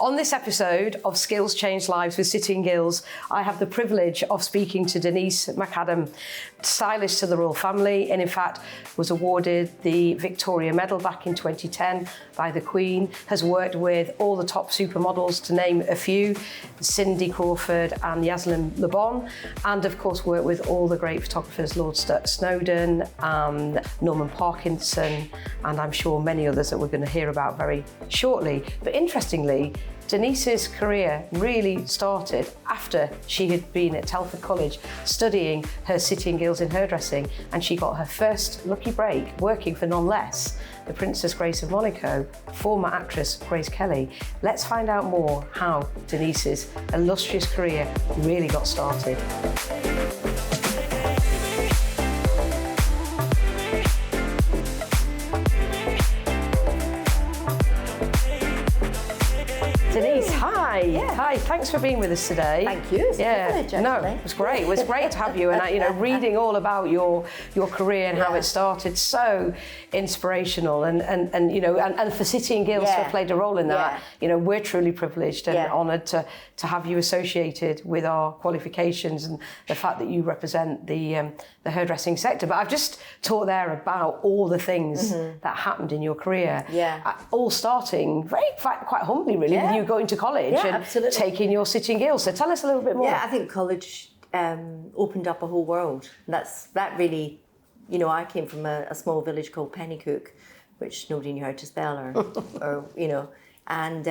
On this episode of Skills Change Lives with City and Guilds, I have the privilege of speaking to Denise McAdam, stylist to the royal family, and in fact was awarded the Victorian Medal back in 2010 by the Queen, has worked with all the top supermodels, to name a few, Cindy Crawford and Yaslin Le Bon, and of course worked with all the great photographers, Lord Snowdon, Norman Parkinson, and I'm sure many others that we're going to hear about very shortly. But interestingly, Denise's career really started after she had been at Telford College studying her City and Guilds in hairdressing, and she got her first lucky break working for none less the Princess Grace of Monaco, former actress Grace Kelly. Let's find out more how Denise's illustrious career really got started. Denise, hi. Yeah. Hi, thanks for being with us today. Thank you. It's a privilege, actually. it was great. It was great to have you, and reading all about your career and how it started, so inspirational, and for City and Guilds to have played a role in that. We're truly privileged and honoured to have you associated with our qualifications and the fact that you represent the hairdressing sector. But I've just talked there about all the things that happened in your career. All starting quite humbly, really, with you going to college and taking your City and Guilds. So tell us a little bit more. Yeah, I think college opened up a whole world. That really, I came from a small village called Pennycook, which nobody knew how to spell and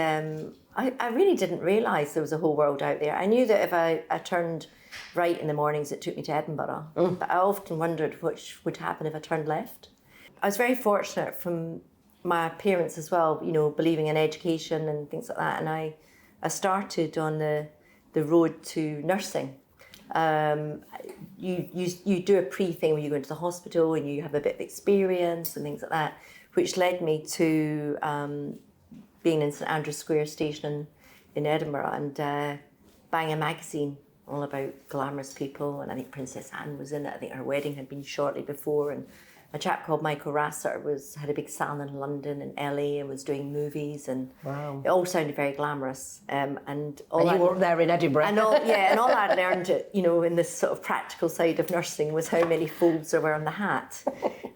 I really didn't realise there was a whole world out there. I knew that if I turned right in the mornings, it took me to Edinburgh, but I often wondered which would happen if I turned left. I was very fortunate from my parents as well, believing in education and things like that, and I started on the road to nursing. You do a pre-thing where you go into the hospital and you have a bit of experience and things like that, which led me to being in St Andrew's Square station in Edinburgh and buying a magazine all about glamorous people, and I think Princess Anne was in it. I think her wedding had been shortly before, and a chap called Michael Rasser had a big salon in London and LA and was doing movies, and it all sounded very glamorous. And you weren't there in Edinburgh. And all I learned, in this sort of practical side of nursing was how many folds there were on the hat,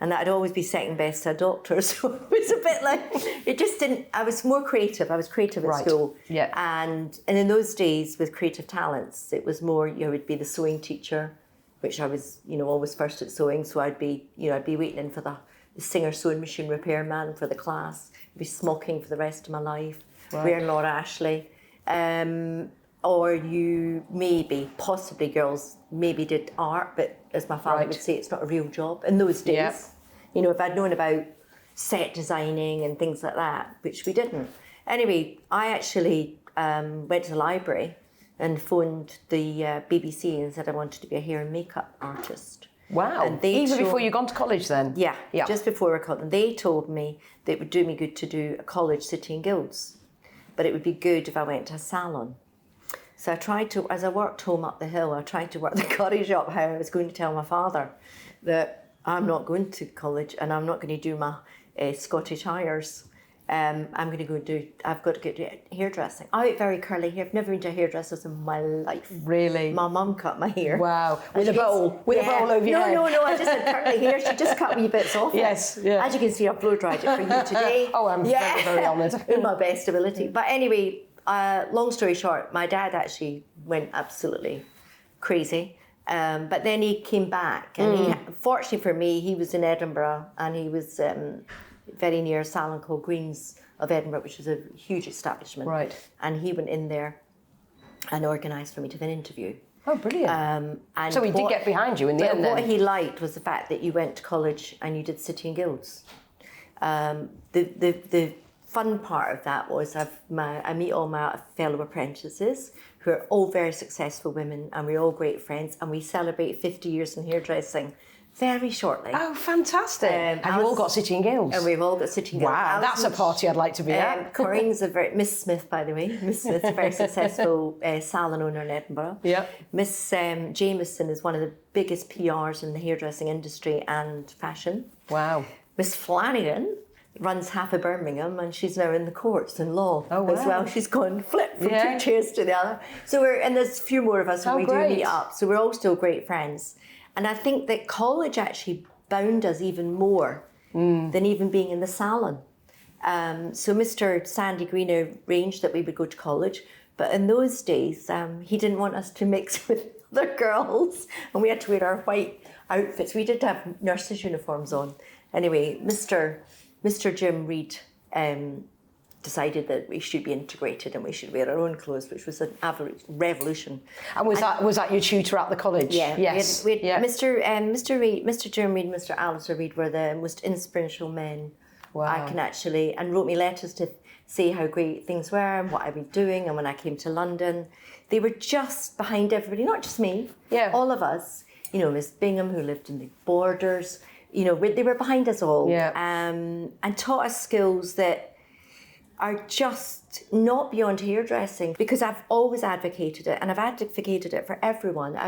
and that I'd always be second best to a doctor. So it was a bit like, it just didn't. I was more creative. I was creative at school. Yeah. And in those days with creative talents, it was more would be the sewing teacher, which I was, always first at sewing. So I'd be waiting in for the Singer sewing machine repairman for the class. I'd be smocking for the rest of my life, wearing Laura Ashley. Or you possibly girls maybe did art, but as my father would say, it's not a real job in those days. If I'd known about set designing and things like that, which we didn't. Anyway, I actually went to the library and phoned the BBC and said I wanted to be a hair and makeup artist. Wow. And even before you'd gone to college then? Yeah, just before I college. They told me that it would do me good to do a college City and Guilds, but it would be good if I went to a salon. So I tried to, as I worked home up the hill, I tried to work the curry shop, how I was going to tell my father that I'm not going to college and I'm not going to do my Scottish hires. I've got to get to hairdressing. I have very curly hair. I've never been to a hairdresser in my life. Really? My mum cut my hair. Wow. With a bowl over your head. No, I just had curly hair. She just cut wee bits off Yes, it. As you can see, I've blow dried it for you today. Oh, I'm very, very honoured. In my best ability. But anyway, long story short, my dad actually went absolutely crazy. But then he came back, and fortunately for me, he was in Edinburgh, and he was very near a salon called Green's of Edinburgh, which is a huge establishment. Right. And he went in there and organised for me to have an interview. Oh, brilliant. And so he did get behind you in the end then? What he liked was the fact that you went to college and you did City and Guilds. The fun part of that was I meet all my fellow apprentices who are all very successful women, and we're all great friends, and we celebrate 50 years in hairdressing very shortly. Oh, fantastic. Have you all got City and Guilds? And we've all got City and Guilds. Wow, that's a party I'd like to be at. Corinne's Miss Smith, by the way. Miss Smith's a very successful salon owner in Edinburgh. Yeah. Miss Jameson is one of the biggest PRs in the hairdressing industry and fashion. Wow. Miss Flanagan runs half of Birmingham, and she's now in the courts in law as well. She's gone flip from two chairs to the other. So and there's a few more of us when we do meet up. So we're all still great friends. And I think that college actually bound us even more than even being in the salon. So Mr. Sandy Green arranged that we would go to college, but in those days, he didn't want us to mix with other girls, and we had to wear our white outfits. We did have nurses' uniforms on. Anyway, Mr. Jim Reed decided that we should be integrated and we should wear our own clothes, which was an absolute revolution. And was that your tutor at the college? Yeah. Yes. Mr. Jim Reed, Mr. Alistair Reed were the most inspirational men I can actually, and wrote me letters to say how great things were and what I'd been doing. And when I came to London, they were just behind everybody, not just me, all of us. You know, Miss Bingham, who lived in the Borders, you know, they were behind us all, and taught us skills that are just not beyond hairdressing, because I've always advocated it, and I've advocated it for everyone.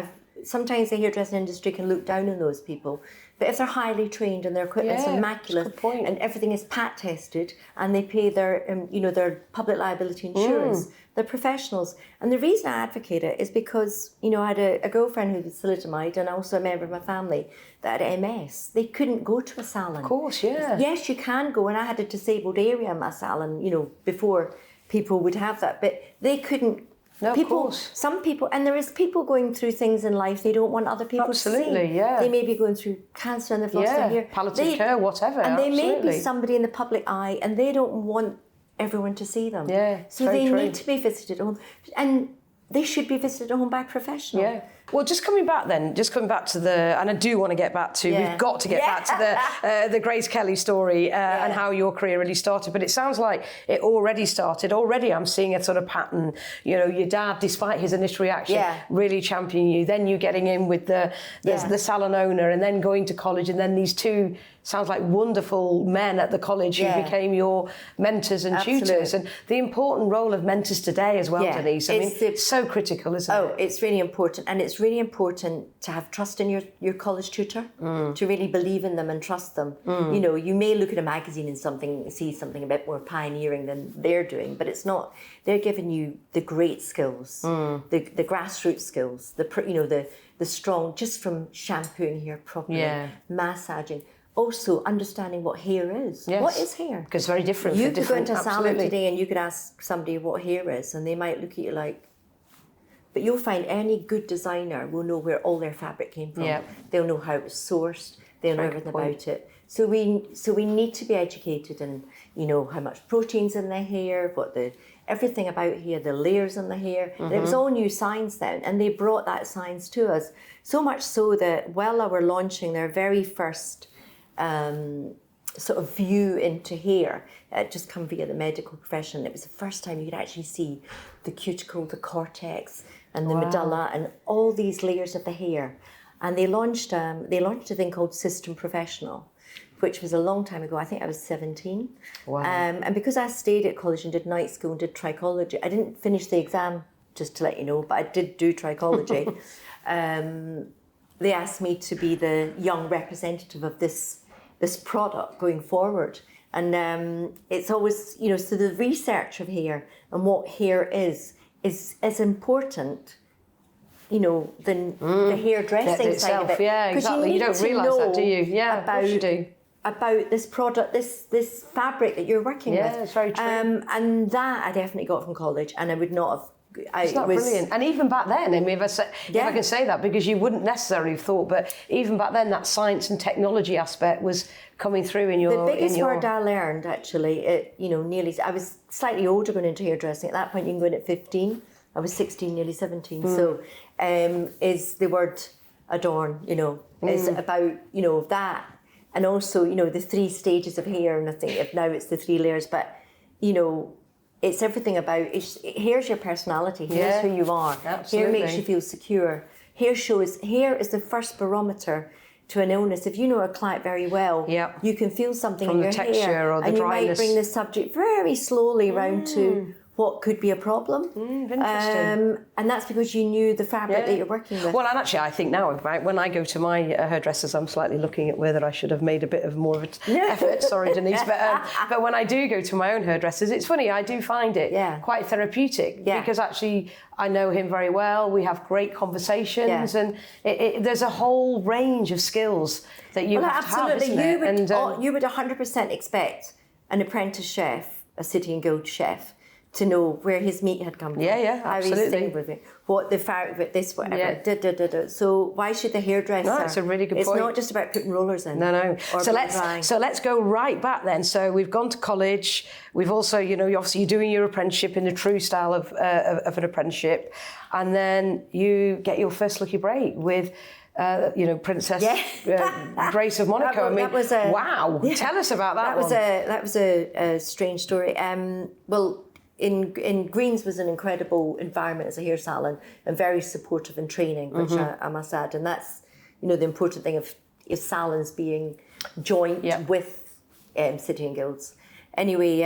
Sometimes the hairdressing industry can look down on those people, but if they're highly trained and their equipment's immaculate and everything is pat tested and they pay their their public liability insurance, they're professionals. And the reason I advocate it is because, you know, I had a girlfriend who was thalidomide, and also a member of my family that had MS. They couldn't go to a salon. Of course, yeah. Yes, you can go, and I had a disabled area in my salon, you know, before people would have that, but they couldn't. No, of course. Some people, and there is people going through things in life they don't want other people to see. Absolutely, yeah. They may be going through cancer and they've lost their hair. Palliative care, whatever. And they may absolutely. be somebody in the public eye, and they don't want everyone to see them. Yeah, so they need to be visited at home, and they should be visited at home by a professional. Yeah. Well, just coming back to the, and I do want to get back to, we've got to get back to the Grace Kelly story and how your career really started. But it sounds like it already started. Already I'm seeing a sort of pattern. You know, your dad, despite his initial reaction, really championing you. Then you getting in with the salon owner, and then going to college, and then these two sounds like wonderful men at the college who became your mentors and tutors. And the important role of mentors today as well, Denise. I mean, it's so critical, isn't it? Oh, it's really important. And it's really important to have trust in your college tutor, to really believe in them and trust them. You know, you may look at a magazine and see something a bit more pioneering than they're doing, but it's not. They're giving you the great skills, the grassroots skills, the strong, just from shampooing hair properly, massaging. Also, understanding what hair is. Yes. What is hair? Because it's very different. You could go into a salon today and you could ask somebody what hair is, and they might look at you like. But you'll find any good designer will know where all their fabric came from. Yep. They'll know how it was sourced. They'll know everything about it. So we need to be educated in, you know, how much protein's in the hair, everything about hair, the layers in the hair. It was all new science then, and they brought that science to us. So much so that while they were launching their very first sort of view into hair, it just come via the medical profession. It was the first time you could actually see the cuticle, the cortex, and the medulla, and all these layers of the hair. And they launched a thing called System Professional, which was a long time ago. I think I was 17. Wow. And because I stayed at college and did night school and did trichology, I didn't finish the exam, just to let you know, but I did do trichology. They asked me to be the young representative of this product going forward. And it's always, you know, so the research of hair and what hair is as important, you know, than the hairdressing side of it. Yeah, exactly. You don't realise that, do you? Yeah, of course you do. About this product, this fabric that you're working with. Yeah, it's very true. And that I definitely got from college, and I would not have. It's not brilliant. And even back then, I mean, if I can say that, because you wouldn't necessarily have thought, but even back then, that science and technology aspect was coming through in your... The biggest word I learned, actually, I was slightly older going into hairdressing. At that point, you can go in at 15. I was 16, nearly 17. So is the word adorn, you know, is about, you know, that. And also, you know, the 3 stages of hair, and I think now it's the 3 layers, but, you know, it's everything about, here's your personality, here's who you are. Absolutely. Hair makes you feel secure. Hair is the first barometer to an illness. If you know a client very well, you can feel something in your hair. Or the and dryness. You might bring the subject very slowly round to what could be a problem. Interesting. And that's because you knew the fabric that you're working with. Well, and actually, I think now, when I go to my hairdressers, I'm slightly looking at whether I should have made a bit of more of an effort. Sorry, Denise. But when I do go to my own hairdressers, it's funny, I do find it quite therapeutic because actually I know him very well. We have great conversations and there's a whole range of skills that you have to have, isn't it? You would 100% expect an apprentice chef, a City and Guild chef, to know where his meat had come from. How he's stayed with it, what the fabric with this, whatever. So why should the hairdresser? No, it's a really good point. It's not just about putting rollers in. No. So let's go right back then. So we've gone to college. We've also, obviously you're doing your apprenticeship in the true style of an apprenticeship, and then you get your first lucky break with. Princess Grace of Monaco. Wow! Yeah. Tell us about that. That was a strange story. In Greens was an incredible environment as a hair salon and very supportive in training, which I must add. And that's the important thing of salons being joint with City and Guilds. Anyway,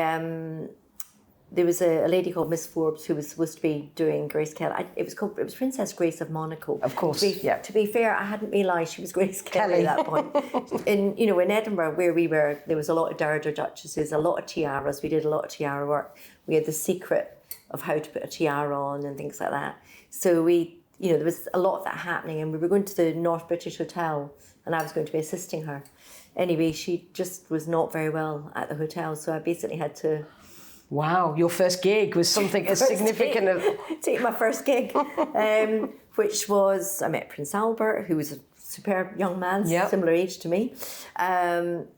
there was a lady called Miss Forbes who was supposed to be doing Grace Kelly. It was Princess Grace of Monaco. Of course. To be fair, I hadn't realised she was Grace Kelly at that point. In Edinburgh, where we were, there was a lot of Dowager Duchesses, a lot of tiaras. We did a lot of tiara work. We had the secret of how to put a tiara on and things like that. So there was a lot of that happening, and we were going to the North British Hotel, and I was going to be assisting her. Anyway, she just was not very well at the hotel, so I basically had to. Wow, your first gig was something as significant as... Take my first gig, which was, I met Prince Albert, who was a superb young man, similar age to me. And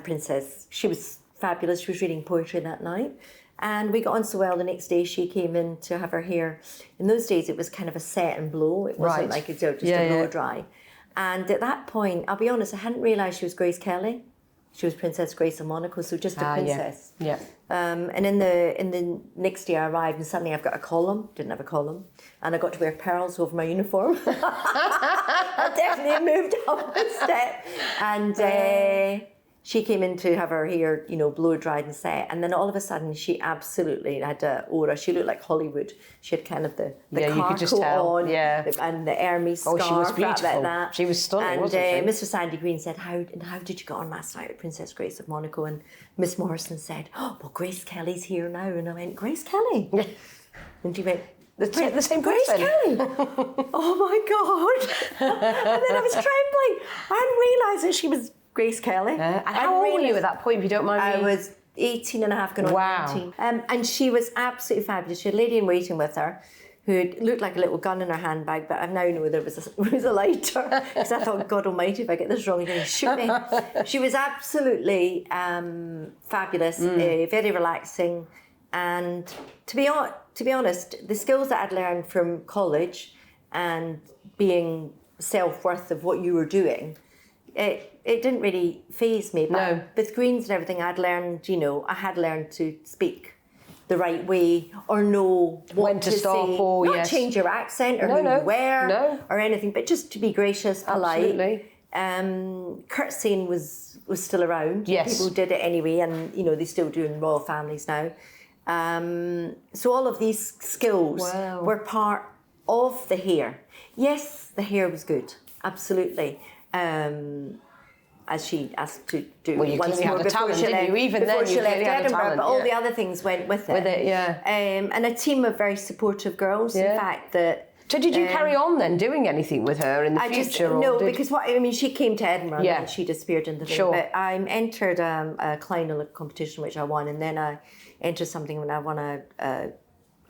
Princess, she was fabulous. She was reading poetry that night. And we got on so well, the next day she came in to have her hair. In those days, it was kind of a set and blow. It wasn't like just a blow dry. And at that point, I'll be honest, I hadn't realised she was Grace Kelly. She was Princess Grace of Monaco, so just a princess. And in the next day I arrived and suddenly I've got a column, didn't have a column, and I got to wear pearls over my uniform. I definitely moved up a step. And she came in to have her hair, blow dried and set, and then all of a sudden she absolutely had an aura. She looked like Hollywood. She had kind of the you could just tell. on, and the Hermes scarf. She was beautiful. Like that. She was stunning, and, wasn't she? Mr. Sandy Green said, how did you get on last night with Princess Grace of Monaco? And Miss Morrison said, well, Grace Kelly's here now. And I went, Grace Kelly? And she went, the same Grace person. Kelly. Oh my God. And then I was trembling. I hadn't realised that she was Grace Kelly. And how old were you at that point, if you don't mind me? I was 18 and a half, going on 19. And she was absolutely fabulous. She had a lady in waiting with her who looked like a little gun in her handbag, but I now know there was a lighter, because I thought, God almighty, if I get this wrong, you're going to shoot me. She was absolutely fabulous, very relaxing. And to be honest, the skills that I'd learned from college and being self-worth of what you were doing, it didn't really faze me. But with Greens and everything, I had learned to speak the right way or know when to stop say. Or not change your accent or who you wear or anything, but just to be gracious, polite. Absolutely. Curtsying was still around. Yes. People did it anyway, and they still do in royal families now. So all of these skills were part of the hair. Yes, the hair was good, absolutely. As she asked to do once more before she left, Edinburgh, but all the other things went with it. And a team of very supportive girls. In fact, So did you carry on then doing anything with her in the future? Because she came to Edinburgh and she disappeared into the thing. But I entered a Klein competition which I won, and then I entered something when I won a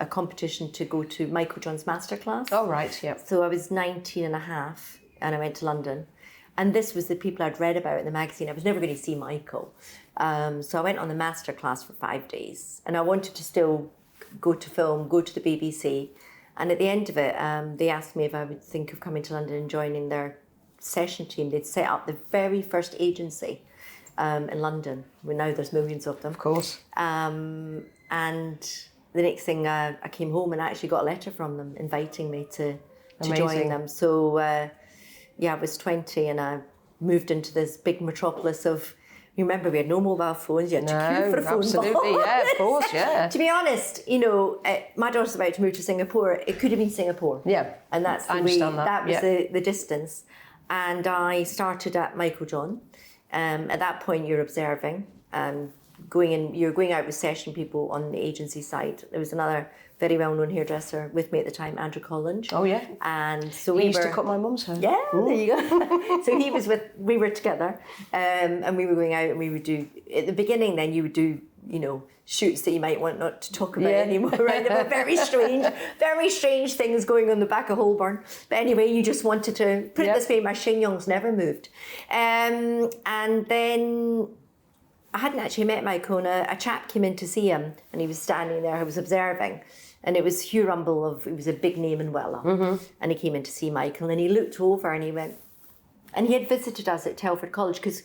competition to go to Michael John's masterclass. Oh right, yeah. So I was 19 and a half and I went to London. And this was the people I'd read about in the magazine. I was never going to see Michael. So I went on the masterclass for 5 days. And I wanted to still go to film, go to the BBC. And at the end of it, they asked me if I would think of coming to London and joining their session team. They'd set up the very first agency in London. Well, now there's millions of them. Of course. And the next thing, I came home and I actually got a letter from them inviting me to join them. So... I was 20 and I moved into this big metropolis of You remember we had no mobile phones, you had to queue for a phone absolutely, ball. yeah, of course, yeah. To be honest, my daughter's about to move to Singapore. It could have been Singapore. Yeah, And that's the I way, understand that was yeah. the distance. And I started at Michael John. At that point, you're observing, you're going out with session people on the agency side. There was another very well-known hairdresser with me at the time, Andrew Collins. Oh yeah. And so he used to cut my mum's hair. Yeah, there you go. So we were together, and we were going out, and we would do, at the beginning then you would do, shoots that you might want not to talk about anymore, right? There were very strange things going on the back of Holborn. But anyway, you just wanted to, put it this way, my chignons never moved. And then I hadn't actually met Michael, and a chap came in to see him, and he was standing there, I was observing. And it was Hugh Rumble he was a big name in Wella. And he came in to see Michael, and he looked over and he went, and he had visited us at Telford College because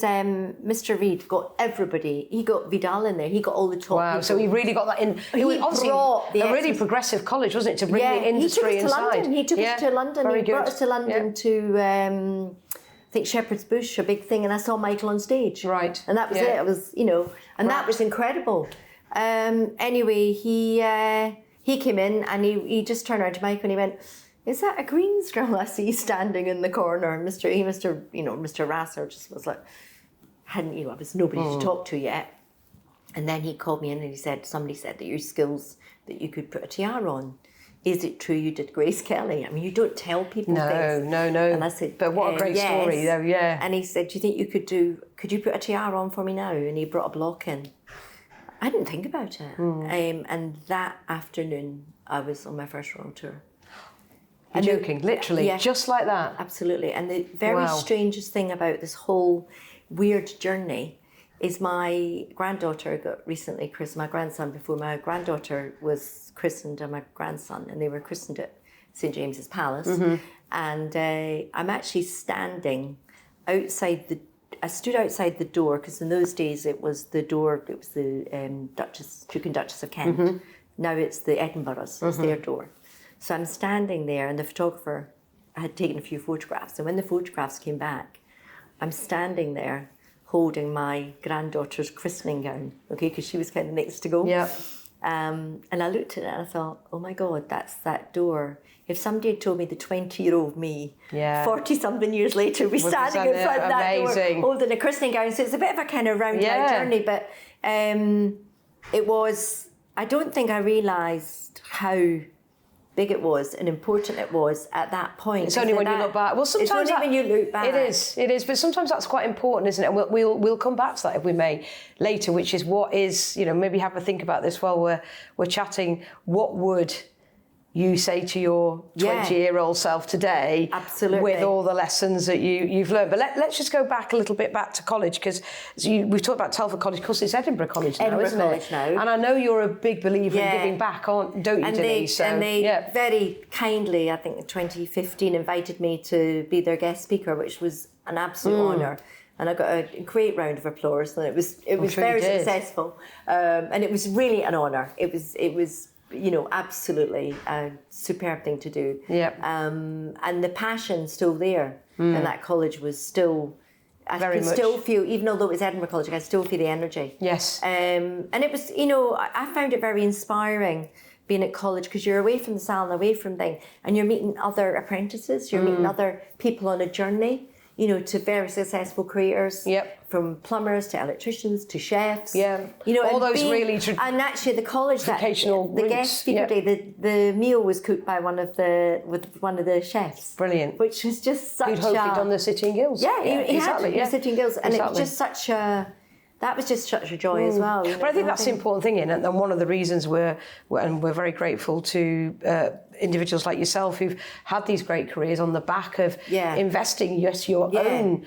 Mr. Reid got everybody, he got Vidal in there, he got all the top people. So he really got that in. It was obviously a really progressive college, wasn't it, to bring the industry inside? He took us to London. He brought us to London to, I think, Shepherd's Bush, a big thing, and I saw Michael on stage. Right. And that was it. It was, and that was incredible. Anyway, he came in and he just turned around to Mike and he went, "Is that a Greens girl I see standing in the corner?" And Mr. Rasser just was like, I was nobody to talk to yet. And then he called me in and he said, "Somebody said that your skills, that you could put a tiara on. Is it true you did Grace Kelly?" I mean, you don't tell people things. No. And I said, but what a great story, though, yeah. And he said, "Do you think you could you put a tiara on for me now?" And he brought a block in. I didn't think about it. And that afternoon, I was on my first Royal tour. You're joking, literally, just like that? Absolutely. And the very strangest thing about this whole weird journey is my granddaughter got recently christened, my grandson before my granddaughter was christened and my grandson, and they were christened at St. James's Palace. And I'm actually standing outside I stood outside the door, because in those days it was the Duke and Duchess of Kent. Now it's the Edinburghs, it's their door. So I'm standing there, and the photographer had taken a few photographs, and when the photographs came back, I'm standing there holding my granddaughter's christening gown, because she was kind of next to go. Yeah. And I looked at it and I thought, oh my God, that's that door. If somebody had told me the 20-year-old me, 40-something years later, would be standing in front of that door holding a christening gown. So it's a bit of a kind of roundabout journey, but it was, I don't think I realised how big it was and important it was at that point. It's only when you look back. Well, sometimes it's only when you look back. It is. But sometimes that's quite important, isn't it? And we'll come back to that if we may later, which is what is, maybe have a think about this while we're chatting. What would you say to your 20-year-old self today? Absolutely. With all the lessons that you've learned. But let's just go back a little bit back to college, because we've talked about Telford College, because it's Edinburgh College now, isn't it? Now. And I know you're a big believer in giving back, don't you, Denise? And they very kindly, I think in 2015, invited me to be their guest speaker, which was an absolute honour. And I got a great round of applause, and it was very successful. And it was really an honour. It was absolutely a superb thing to do. And the passion still there, and that college was still, I could still feel, even although it was Edinburgh College, I could still feel the energy. Yes. And it was, I found it very inspiring being at college, because you're away from the salon, away from things, and you're meeting other apprentices, you're meeting other people on a journey, to very successful careers. From plumbers to electricians to chefs. All those really and actually the college, the guest speaker day, the meal was cooked by one of the chefs. Brilliant. Which was just such Who'd hopefully done the City and Guilds. He had the City and Guilds, and it was just such a... That was just such a joy as well. But I think that's the important thing, and one of the reasons we're very grateful to individuals like yourself who've had these great careers on the back of investing your own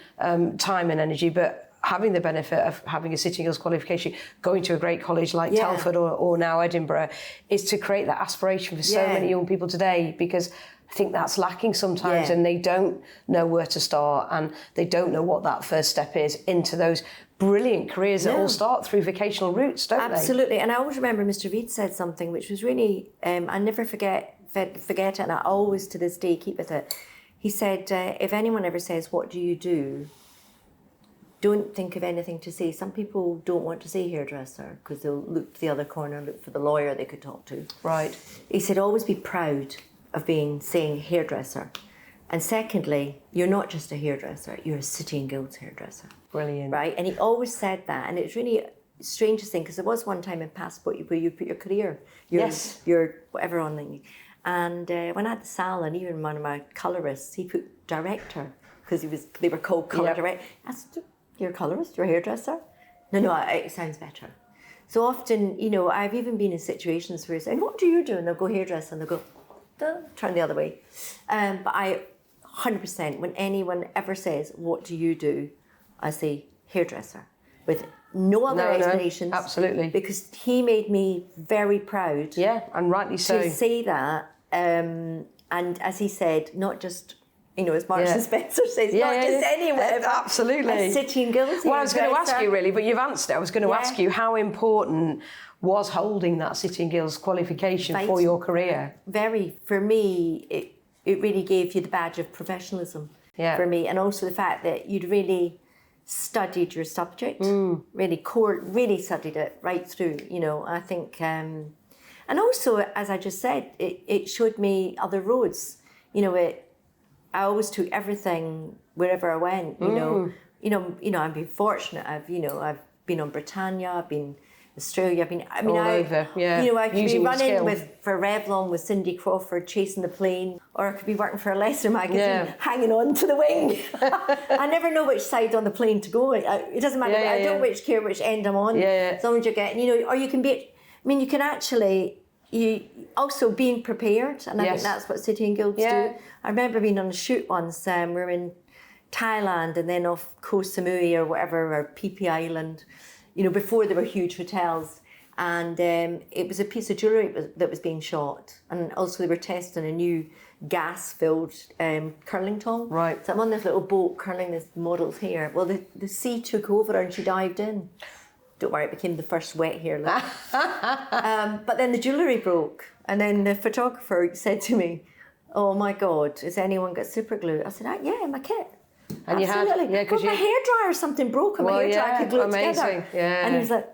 time and energy, but having the benefit of having a City and Guilds qualification, going to a great college like Telford or now Edinburgh, is to create that aspiration for so many young people today, because I think that's lacking sometimes, and they don't know where to start, and they don't know what that first step is into those brilliant careers that all start through vocational routes, don't they? Absolutely. And I always remember Mr. Reid said something which was really, I never forget it, and I always to this day keep with it. He said, if anyone ever says, "What do you do?" don't think of anything to say. Some people don't want to say hairdresser because they'll look to the other corner, look for the lawyer they could talk to. Right. He said, always be proud of saying hairdresser. And secondly, you're not just a hairdresser, you're a City and Guilds hairdresser. Brilliant. Right? And he always said that. And it's really strangest thing, because there was one time in Passport where you put your career, your whatever on the, and when I had the salon, even one of my colourists, he put director, because they were called colour director. I said, you're a colourist, you're a hairdresser? No, it sounds better. So often, you know, I've even been in situations where you say, what do you do? And they'll go hairdresser, and they'll go, duh, turn the other way. But I, 100%, when anyone ever says, what do you do? I say hairdresser, with no other explanations. Absolutely. Because he made me very proud. Yeah, and rightly so. To say that. And as he said, not just, you know, as Marks and Spencer says, not just anywhere. Absolutely. A City and Guilds. Well, I was going to ask you really, but you've answered it. I was going to ask you, how important was holding that City and Guilds qualification for your career? Very. For me, it really gave you the badge of professionalism for me. And also the fact that you'd really studied your subject, really studied it right through, you know. I think, and also, as I just said, it showed me other roads. You know, I always took everything wherever I went. You know, I've been fortunate. I've been on Britannia. I've been Australia. All over. Yeah. You know, I could be running for Revlon with Cindy Crawford, chasing the plane, or I could be working for a Leicester magazine, hanging on to the wing. I never know which side on the plane to go. It doesn't matter. I don't care which end I'm on. As long as you're getting, you know, or you can be. I mean, you can actually. You also being prepared, and I think that's what City and Guilds do. I remember being on a shoot once. We were in Thailand, and then off Koh Samui or whatever, or Phi Phi Island. You know, before there were huge hotels, and it was a piece of jewellery that was being shot, and also they were testing a new gas-filled curling tong. Right. So I'm on this little boat curling this model's hair. Well, the sea took over her and she dived in. Don't worry, it became the first wet hair look. But then the jewellery broke, and then the photographer said to me, "Oh my God, has anyone got super glue?" I said, "Yeah, in my kit." And absolutely. You had, because my hairdryer or something broke, and my hairdryer could glue it together. Yeah. And he was like,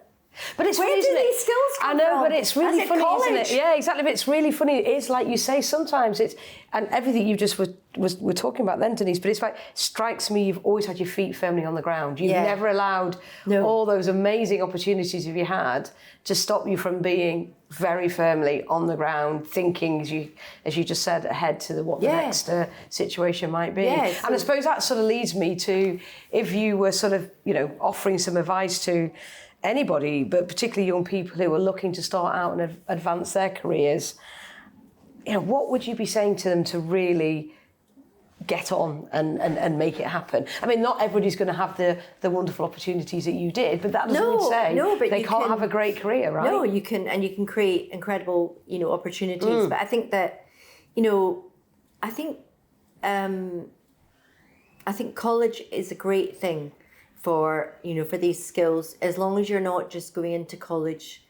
but it's where funny, do these skills come from? I know, but it's really funny, college? isn't it? Yeah, exactly. But it's really funny. It is like you say, sometimes it's, and everything you just were talking about then, Denise, but it's like, strikes me, you've always had your feet firmly on the ground. You've never allowed all those amazing opportunities you had to stop you from being very firmly on the ground, thinking, as you just said, ahead to what the next situation might be. And I suppose that sort of leads me to, if you were sort of, you know, offering some advice to anybody, but particularly young people who are looking to start out and advance their careers, you know, what would you be saying to them to really get on and make it happen? I mean, not everybody's going to have the wonderful opportunities that you did, but that doesn't mean say but they can't have a great career, right? No, you can, and you can create incredible, you know, opportunities. But I think that, you know, I think college is a great thing for, you know, for these skills, as long as you're not just going into college,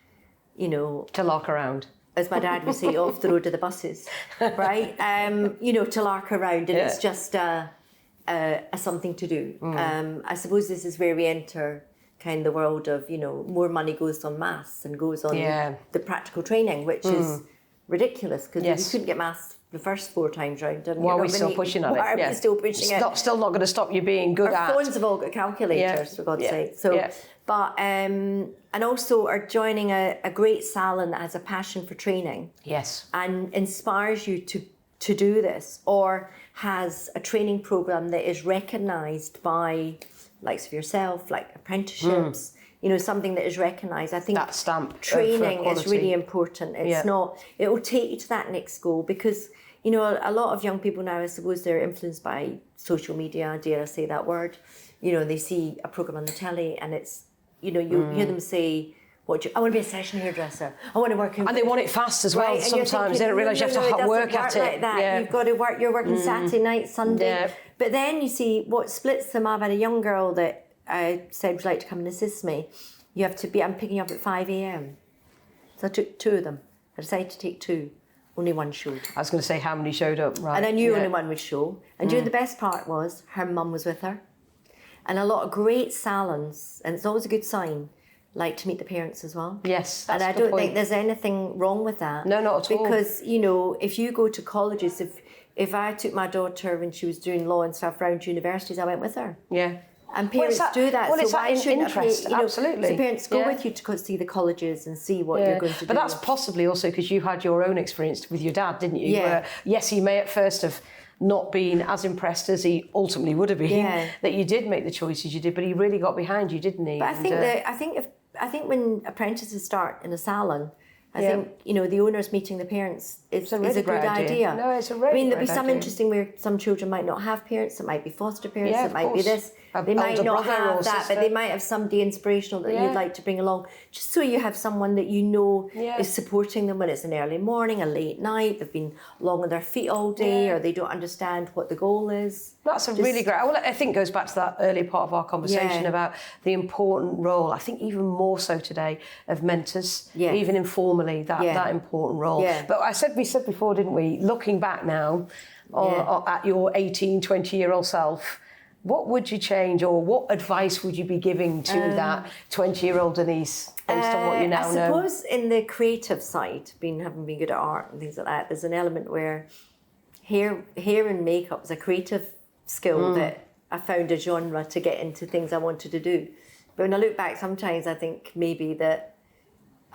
you know, to lark around, as my dad would say, off the road of the buses, right? You know, to lark around, and it's just a something to do. I suppose this is where we enter kind of the world of, you know, more money goes on maths and goes on the practical training, which is ridiculous, because we couldn't get maths the first 4 times round. And why are we still pushing on it? Why are we still pushing it? Still not going to stop you being good at. Our phones have all got calculators, for God's sake. So, but and also are joining a great salon that has a passion for training. Yes. And inspires you to do this, or has a training program that is recognised by likes of yourself, like apprenticeships. You know, something that is recognised. I think that stamp training is really important. It's not. It will take you to that next goal, because, you know, a lot of young people now, I suppose, they're influenced by social media. Dare I say that word? You know, they see a program on the telly, and it's, you know, you hear them say, I want to be a session hairdresser. I want to work in... And they want it fast as well. Sometimes they don't realise you have to work at it. Like that. You've got to work. You're working Saturday night, Sunday. But then you see what splits them up. I had a young girl that I said, would you like to come and assist me? You have to be, I'm picking up at 5 a.m. So I took 2 of them. I decided to take 2. Only 1 showed. I was going to say how many showed up, right? And I knew only 1 would show. And the best part was, her mum was with her. And a lot of great salons, and it's always a good sign, like to meet the parents as well. Yes, and I don't think there's anything wrong with that. No, not at all. Because, you know, if you go to colleges, if I took my daughter when she was doing law and stuff around universities, I went with her. Yeah. And parents do that. Well, so it's why that shouldn't interest, absolutely. So parents go with you to see the colleges and see what you're going to do. But that's possibly also because you had your own experience with your dad, didn't you? Yeah. Where, yes, he may at first have not been as impressed as he ultimately would have been, that you did make the choices you did, but he really got behind you, didn't he? But I think when apprentices start in a salon, I think, you know, the owners meeting the parents is a good idea. No, it's a really there'll be great some idea. interesting where some children might not have parents, it might be foster parents, Yeah, it might be this. They might not have that, but they might have somebody inspirational that you'd like to bring along, just so you have someone that you know is supporting them when it's an early morning, a late night, they've been long on their feet all day, or they don't understand what the goal is. That's a really great... Well, I think it goes back to that earlier part of our conversation about the important role, I think even more so today, of mentors, even informally, that important role. But we said before, didn't we, looking back now at your 18, 20-year-old self, what would you change, or what advice would you be giving to that 20-year-old Denise based on what you now know? I suppose in the creative side, having been good at art and things like that, there's an element where hair and makeup is a creative skill that I found a genre to get into things I wanted to do. But when I look back, sometimes I think maybe that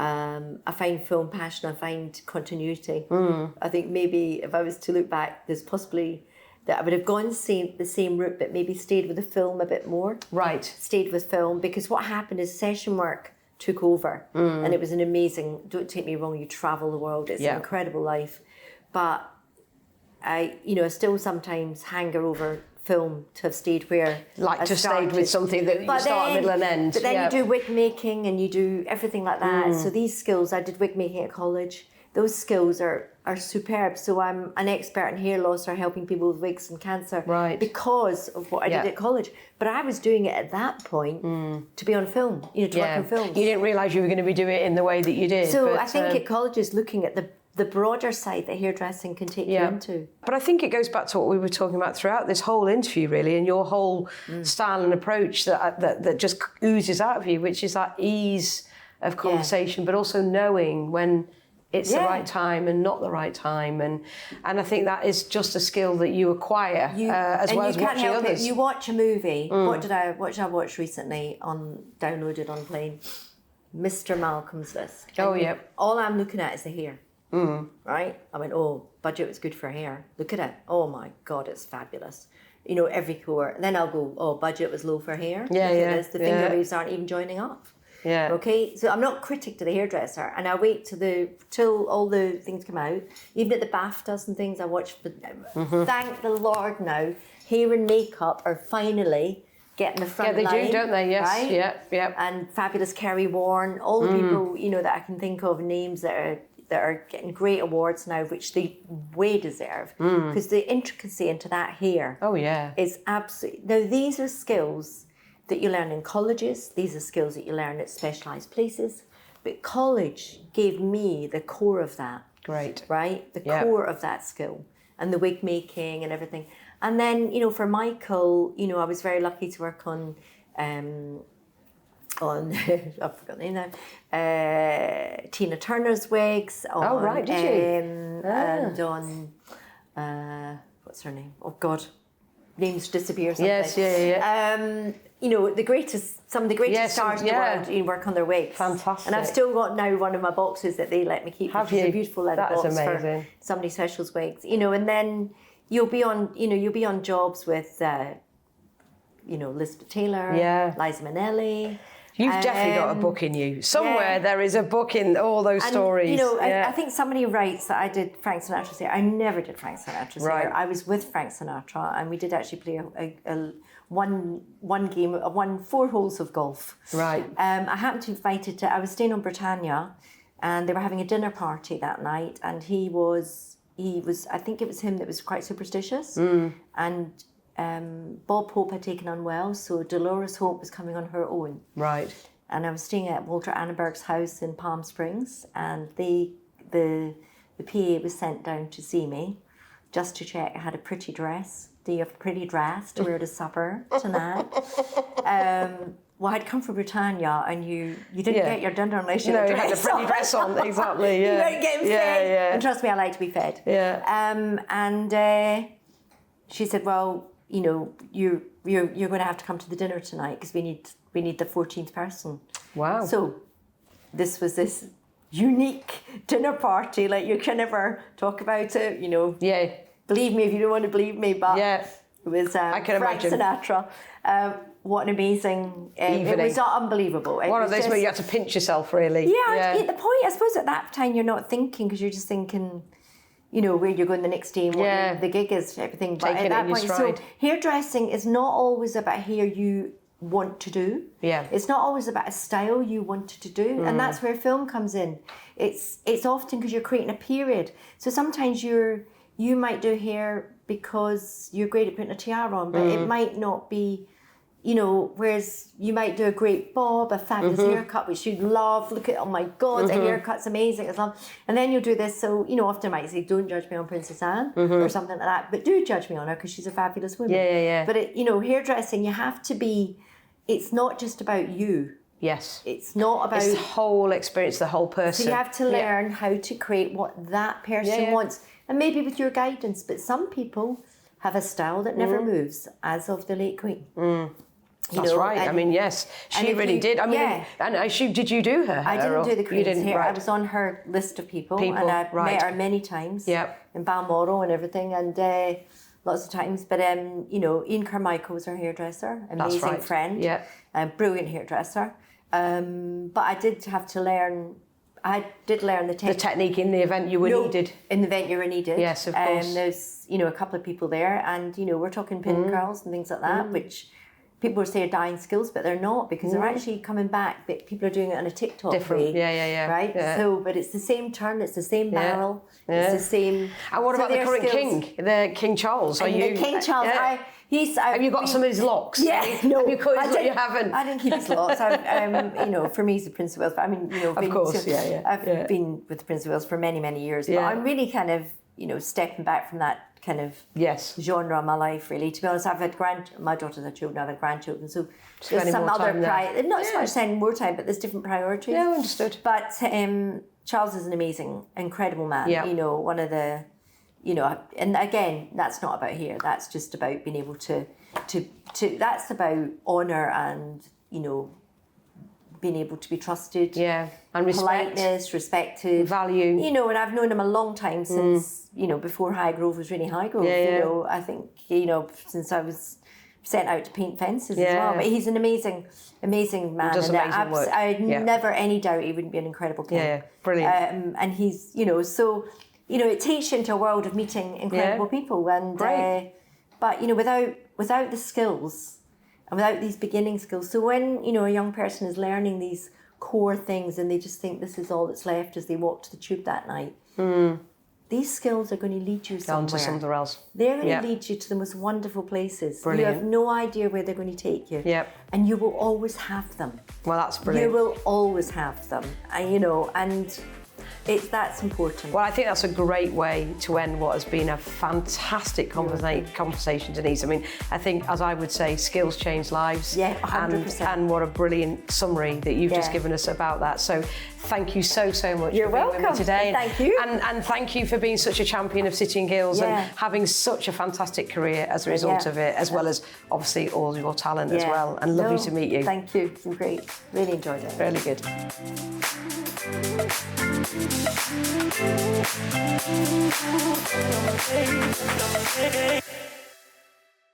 I find film passion, I find continuity. I think maybe if I was to look back, there's possibly that I would have gone the same route, but maybe stayed with the film a bit more. Right. Stayed with film, because what happened is session work took over, and it was an amazing, don't take me wrong, you travel the world, it's an incredible life. But I still sometimes hanger over film to have stayed where I stayed with something that you start, middle and end. But then you do wig making and you do everything like that. So these skills, I did wig making at college. Those skills are superb. So I'm an expert in hair loss or helping people with wigs and cancer because of what I did at college. But I was doing it at that point to be on film, to work on films. You didn't realise you were going to be doing it in the way that you did. So I think at colleges, looking at the broader side that hairdressing can take you into. But I think it goes back to what we were talking about throughout this whole interview, really, and your whole style and approach that just oozes out of you, which is that ease of conversation, but also knowing when it's the right time and not the right time, and I think that is just a skill that you acquire as well as watching others. You watch a movie. What did I watch recently downloaded on plane? Mr. Malcolm's List. All I'm looking at is the hair. Right? I went, budget was good for hair. Look at it. Oh my God, it's fabulous. Every core. And then I'll go, budget was low for hair. The finger waves aren't even joining up. Okay, so I'm not critic to the hairdresser, and I wait till all the things come out. Even at the BAFTAs and things, I watch. Thank the Lord now, hair and makeup are finally getting the front line. Yeah, they do, don't they? Yes, right? yeah. And fabulous Kerry Warren, all the people that I can think of, names that are getting great awards now, which they way deserve, because the intricacy into that hair. Is absolutely. Now these are skills that you learn in colleges. These are skills that you learn at specialised places. But college gave me the core of that. Great. Right? The core of that skill. And the wig making and everything. And then, for Michael, I was very lucky to work on I forgot the name now, Tina Turner's wigs. Did you? And on, what's her name? Oh God. Names disappear sometimes. Yes. Some of the greatest stars in the world work on their wigs. Fantastic. And I've still got now one of my boxes that they let me keep. Have you? A beautiful leather box for somebody special's wigs. And then you'll be on jobs with Elizabeth Taylor, Liza Minnelli. You've definitely got a book in you. Somewhere there is a book in all those stories. I think somebody writes that I did Frank Sinatra's hair. I never did Frank Sinatra's hair. I was with Frank Sinatra, and we did actually play one game. I won 4 holes of golf. Right. I happened to be invited I was staying on Britannia, and they were having a dinner party that night, and he was. I think it was him that was quite superstitious, and. Bob Hope had taken unwell, so Dolores Hope was coming on her own. Right. And I was staying at Walter Annenberg's house in Palm Springs, and the PA was sent down to see me, just to check I had a pretty dress. Do you have a pretty dress to wear to supper tonight? Well, I'd come from Britannia, and you didn't get your dinner unless you had a dress. You had a pretty dress on, exactly. Yeah. You weren't getting fed. And trust me, I like to be fed. Yeah. And she said, well, you know, you're going to have to come to the dinner tonight because we need the 14th person. Wow. So this was this unique dinner party, like you can never talk about it, you know. Yeah. Believe me if you don't want to believe me, but it was I can Frank imagine. Sinatra. What an amazing evening. It was unbelievable. One of those where you had to pinch yourself, really. Yeah, at the point, I suppose at that time you're not thinking, because you're just thinking, you know, where you're going the next day and what the gig is, everything. But taking at that it in point, your stride. so hairdressing is not always about hair you want to do. Yeah. It's not always about a style you wanted to do. And that's where film comes in. It's often because you're creating a period. So sometimes you might do hair because you're great at putting a tiara on, but it might not be, you know, whereas you might do a great bob, a fabulous haircut, which you'd love. Look at, oh my God, the haircut's amazing. It's love. And then you'll do this. So, you know, often I might say, don't judge me on Princess Anne or something like that, but do judge me on her because she's a fabulous woman. Yeah. But, you know, hairdressing, you have to be, it's not just about you. Yes. It's not about... It's the whole experience, the whole person. So you have to learn how to create what that person wants. And maybe with your guidance, but some people have a style that never moves, as of the late Queen. That's right. I mean, yes, she really did. I mean, and did you do her hair? I didn't do the Queen's hair. Right. I was on her list of people and I met her many times in Balmoral and everything, and lots of times. But you know, Ian Carmichael was her hairdresser, amazing friend, brilliant hairdresser. But I did have to learn. I did learn the technique in the event you were needed. In the event you were needed. Yes, of course. There's, you know, a couple of people there, and you know, we're talking pin curls and things like that, which people say are dying skills, but they're not, because they're actually coming back. But people are doing it on a TikTok way. Right. Yeah. So, but it's the same turn, it's the same barrel, it's the same. And what about the current king, the King Charles? The King Charles. Have you got some of his locks? Yeah, no, you haven't. I didn't keep his locks. You know, for me, he's the Prince of Wales. But I mean, you know, of course, I've been with the Prince of Wales for many, many years. But I'm really kind of, you know, stepping back from that kind of genre of my life. Really, to be honest, I've had my daughters have children, I've had grandchildren, so there's some other not so much spending more time, but there's different priorities. Yeah, understood. But Charles is an amazing, incredible man. You know, one of the. You know, and again, that's not about hair. That's just about being able to that's about honour and, you know, being able to be trusted. Yeah, and respect. Politeness, respected. Value. You know, and I've known him a long time, since, you know, before Highgrove was really Highgrove. You know, I think, you know, since I was sent out to paint fences as well. But he's an amazing man. Does amazing work. I had never any doubt he would be an incredible king. Yeah, brilliant. And he's, you know, so... You know, it takes you into a world of meeting incredible people, and but you know, without the skills and without these beginning skills. So when, you know, a young person is learning these core things and they just think this is all that's left as they walk to the tube that night, these skills are going to lead you somewhere. On to somewhere else. They're going to lead you to the most wonderful places. Brilliant. You have no idea where they're going to take you. And you will always have them. Well, that's brilliant. You will always have them, and you know, and. That's important. Well, I think that's a great way to end what has been a fantastic conversation, Denise. I mean, I think, as I would say, skills change lives. Yeah, 100%. And what a brilliant summary that you've just given us about that. So thank you so much for being with me today. Thank you. And thank you for being such a champion of City and Guilds and having such a fantastic career as a result of it, as well as, obviously, all your talent as well. And lovely to meet you. Thank you. It's been great. Really enjoyed it. Really good. Hey,